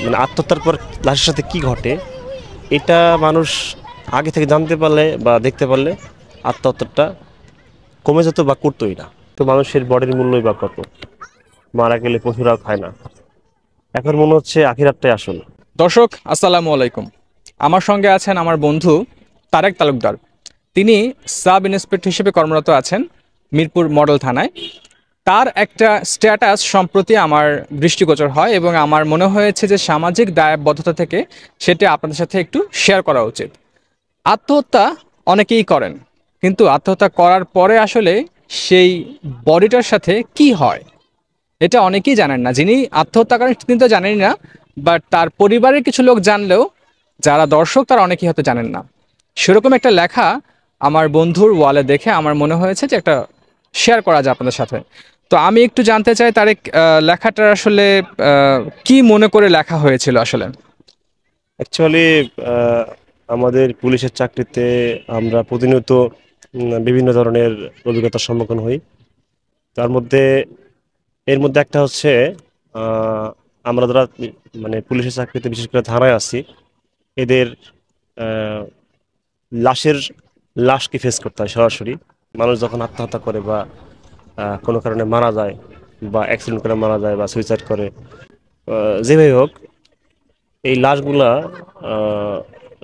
মানে আত্মহত্যার পর লাশের সাথে কি ঘটে এটা মানুষ আগে থেকে জানতে পারলে বা দেখতে পারলে আত্মহত্যাটা কমে যেত বা করতোই না। তো মানুষের বডির মূল্যই বা কত, মারা গেলে পশুরাও খায় না। এখন মনে হচ্ছে আখিরাতটাই আসল। দর্শক আসসালামু আলাইকুম। আমার সঙ্গে আছেন আমার বন্ধু তারেক তালুকদার। তিনি সাব ইন্সপেক্টর হিসেবে কর্মরত আছেন মিরপুর মডেল থানায়। তার একটা স্ট্যাটাস সম্প্রতি আমার দৃষ্টিগোচর হয় এবং আমার মনে হয়েছে যে সামাজিক দায়বদ্ধতা থেকে সেটা আপনাদের সাথে একটু শেয়ার করা উচিত। আত্মহত্যা অনেকেই করেন, কিন্তু আত্মহত্যা করার পরে আসলে সেই বডিটার সাথে কি হয় এটা অনেকেই জানেন না। যিনি আত্মহত্যা করেন তিনি তো জানেনই না, বাট তার পরিবারের কিছু লোক জানলেও যারা দর্শক তারা অনেকেই হয়তো জানেন না। সেরকম একটা লেখা আমার বন্ধুর ওয়ালে দেখে আমার মনে হয়েছে যে একটা শেয়ার করা যায় আপনাদের সাথে। তো আমি একটু জানতে চাই তার লেখাটার আসলে কি মনে করে লেখা হয়েছিল আসলে। অ্যাকচুয়ালি আমাদের পুলিশের চাকরিতে আমরা প্রতিনিয়ত বিভিন্ন ধরনের অভিজ্ঞতার সম্মুখীন হই। তার মধ্যে এর মধ্যে একটা হচ্ছে আহ, আমরা যারা মানে পুলিশের চাকরিতে বিশেষ করে থানায় আছি, এদের আহ, লাশের লাশকে ফেস করতে হয় সরাসরি। মানুষ যখন আত্মহত্যা করে বা কোনো কারণে মারা যায় বা অ্যাক্সিডেন্ট করে মারা যায় বা সুইসাইড করে, যেভাবে হোক এই আহ,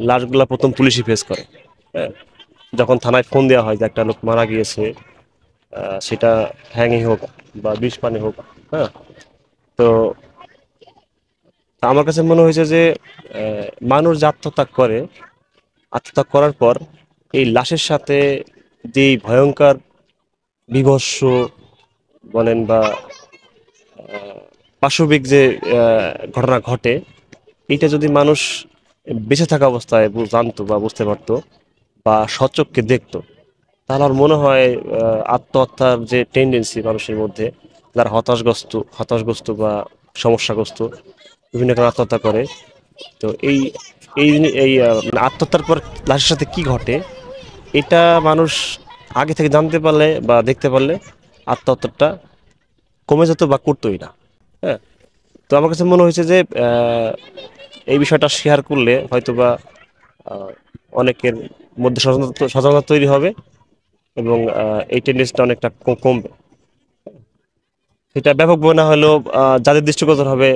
লাশগুলা প্রথম পুলিশই ফেস করে। হ্যাঁ, যখন থানায় ফোন দেওয়া হয় যে একটা লোক মারা গিয়েছে, সেটা হ্যাংই হোক বা বিষ পানি হোক। হ্যাঁ, তো আমার কাছে মনে হয়েছে যে মানুষ যে আত্মহত্যা করে, আত্মহত্যা করার পর এই লাশের সাথে যে ভয়ঙ্কর বিভৎস বলেন বা পাশবিক যে ঘটনা ঘটে, এটা যদি মানুষ বেঁচে থাকা অবস্থায় জানতো বা বুঝতে পারতো বা স্বচক্ষে দেখতো, তাহলে আমার মনে হয় আত্মহত্যার যে টেন্ডেন্সি মানুষের মধ্যে, যারা হতাশগ্রস্ত বা সমস্যাগ্রস্ত বিভিন্ন কারণে আত্মহত্যা করে, তো মানে আত্মহত্যার পর লাশের সাথে কি ঘটে এটা মানুষ আগে থেকে জানতে পারলে বা দেখতে পারলে আত্মহত্যাটা কমে যেত বা করতোই না। হ্যাঁ, তো আমার কাছে মনে হয়েছে যে এই বিষয়টা শেয়ার করলে হয়তোবা আহ, অনেকের মধ্যে সচেতনতা তৈরি হবে এবং এই টেন্ডেন্সিটা অনেকটা কমবে। সেটা ব্যাপকভাবে না হলেও যাদের দৃষ্টিগোচর হবে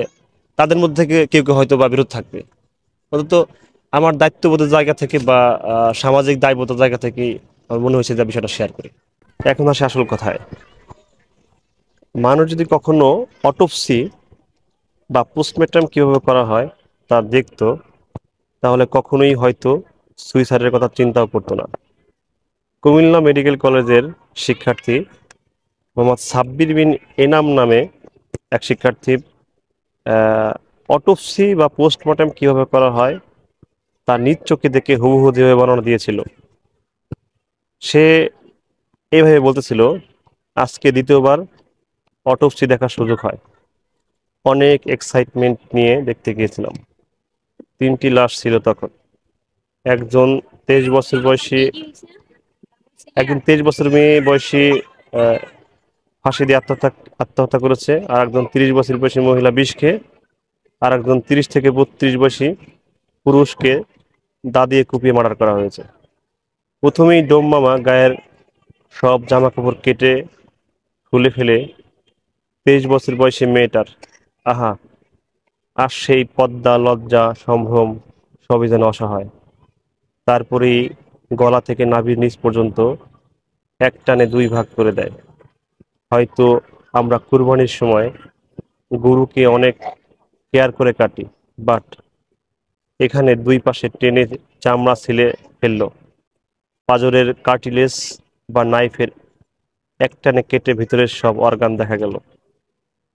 তাদের মধ্যে থেকে কেউ কেউ হয়তো বা বিরোধ থাকবে। অন্তত আমার দায়িত্ববোধের জায়গা থেকে বা সামাজিক দায়বদ্ধতার জায়গা থেকে আমার মনে হয়েছে যে বিষয়টা শেয়ার করি। এখন আসে আসল কথায়। মানুষ যদি কখনো অটোপসি বা পোস্টমর্টম কিভাবে করা হয় তা দেখতো, তাহলে কখনোই হয়তো সুইসাইডের কথা চিন্তাও করতো না। কুমিল্লা মেডিকেল কলেজের শিক্ষার্থী মোহাম্মদ সাব্বির বিন এনাম নামে এক শিক্ষার্থী অটোপসি বা পোস্টমর্টম কিভাবে করা হয় তা নিজ চোখে দেখে হুবহু যেভাবে বর্ণনা দিয়েছিল। সে এইভাবে বলতেছিল, আজকে দ্বিতীয়বার অটোপসি দেখার সুযোগ হয়, অনেক এক্সাইটমেন্ট নিয়ে দেখতে গিয়েছিলাম। তিনটি লাশ ছিল তখন। একজন 23 বছর বয়সী একজন 23 বছর মেয়ে বয়সী আহ, ফাঁসি দিয়ে আত্মহত্যা করেছে, আর একজন 30 বছর বয়সী মহিলা বিষ খেয়ে, আর একজন 30 থেকে 32 বয়সী পুরুষকে দা দিয়ে কুপিয়ে মার্ডার করা হয়েছে। প্রথমেই ডোম মামা গায়ের সব জামা কাপড় কেটে খুলে ফেলে 23 বছর বয়সী মেয়েটার, আহা, আর সেই পদ্মা লজ্জা সম্ভ্রম সবই যেন অসহায়। তারপরেই গলা থেকে নাভির নিচ পর্যন্ত এক টানে দুই ভাগ করে দেয়। হয়তো আমরা কুরবানির সময় গরুকে অনেক কেয়ার করে কাটি, বাট এখানে দুই পাশে টেনে চামড়া ছিলে ফেললো। পাঁজরের কার্টিলেজ বা নাইফের একটানে কেটে ভিতরের সব অর্গান দেখা গেল।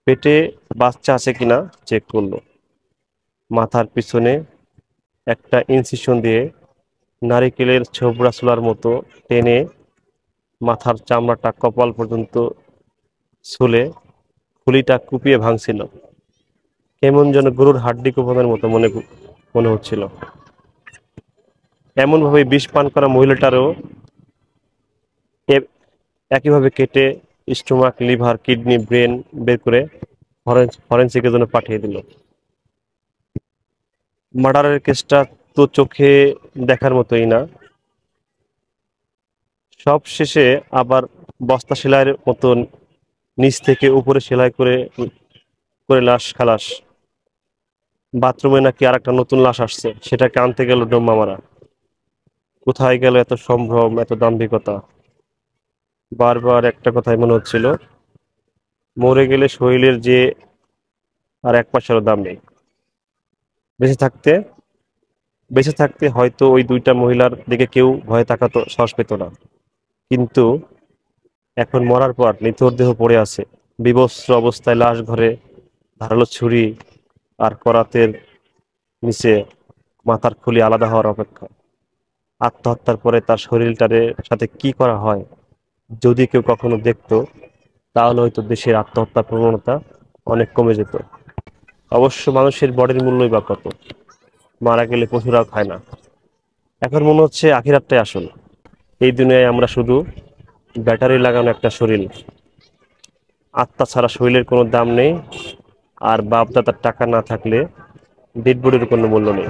পেটে বাচ্চা আছে কিনা চেক করলো। মাথার পিছনে একটা ইনসিশন দিয়ে নারিকেলের ছোবড়া ছোলার মতো টেনে মাথার চামড়াটা কপাল পর্যন্ত ছুলে খুলিটা কুপিয়ে ভাঙছিল। কেমন যেন গরুর হাড্ডি কোপানোর মতো মনে মনে হচ্ছিল। এমনভাবে বিষ পান করা মহিলাটারও এ- একইভাবে কেটে স্টোমাক, লিভার, কিডনি, ব্রেন বের করে ফরেন্সিকের জন্য পাঠিয়ে দিল। মার্ডারের কেসটা তো চোখে দেখার মতোই না, সব শেষে আবার বস্তা সেলাইয়ের মতন নিচ থেকে উপরে সেলাই করে করে লাশ খালাস। বাথরুমে নাকি আর একটা নতুন লাশ আসছে, সেটাকে আনতে গেল ডোম্মা মারা। কোথায় গেল এত সম্ভ্রম, এত দাম্ভিকতা? বারবার একটা কথাই মনে হচ্ছিল, মরে গেলে শরীরের যে আর এক পয়সারও দাম নেই। বেঁচে থাকতে বেঁচে থাকতে হয়তো ওই দুইটা মহিলার দিকে কেউ ভয়ে তাকাতো, সাহস পেত না। কিন্তু এখন মরার পর নিথর দেহ পড়ে আছে বিবস্ত্র অবস্থায়, লাশ ঘরে, ধারালো ছুরি আর করাতের নিচে, মাথার খুলি আলাদা হওয়ার অপেক্ষা। আত্মহত্যার পরে তার শরীরটারে সাথে কি করা হয় যদি কেউ কখনো দেখতো, তাহলে হয়তো দেশের আত্মহত্যার প্রবণতা অনেক কমে যেত। অবশ্য মানুষের বডির মূল্যই বা কত, মারা গেলে পশুরাও খায় না। এখন মনে হচ্ছে আখিরাতটাই আসল। এই দুনিয়ায় আমরা শুধু ব্যাটারি লাগানো একটা শরীর, আত্মা ছাড়া শরীরের কোনো দাম নেই। আর বাপ দাদার টাকা না থাকলে ডেড বডির কোনো মূল্য নেই।